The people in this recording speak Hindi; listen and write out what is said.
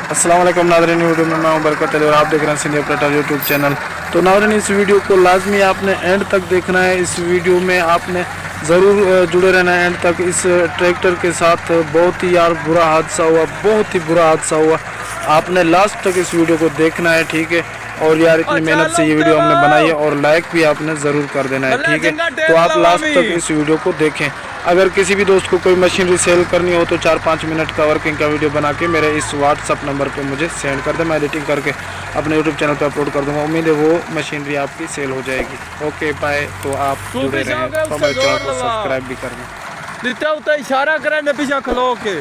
अस्सलाम वालेकुम नाज़रीन, वीडियो में मैं बरकत और आप देख रहे हैं सिंधी ऑपरेटर यूट्यूब चैनल। तो नाज़रीन, इस वीडियो को लाजमी आपने एंड तक देखना है। इस वीडियो में आपने ज़रूर जुड़े रहना है एंड तक। इस ट्रैक्टर के साथ बहुत ही यार बुरा हादसा हुआ, बहुत ही बुरा हादसा हुआ। आपने लास्ट तक इस वीडियो को देखना है, ठीक है। और यार इतनी मेहनत से ये वीडियो हमने बनाई है और लाइक भी आपने ज़रूर कर देना है, ठीक है। तो आप लास्ट तक इस वीडियो को देखें। अगर किसी भी दोस्त को कोई मशीनरी सेल करनी हो तो 4-5 मिनट का वर्किंग का वीडियो बना के मेरे इस व्हाट्सअप नंबर पे मुझे सेंड कर दे। मैं एडिटिंग करके अपने यूट्यूब चैनल पे अपलोड कर दूंगा। उम्मीद है वो मशीनरी आपकी सेल हो जाएगी। Okay bye. तो आप जुड़े रहें तो हमारे चैनल को सब्सक्राइब भी करना। इशारा करें पीछा खलो के।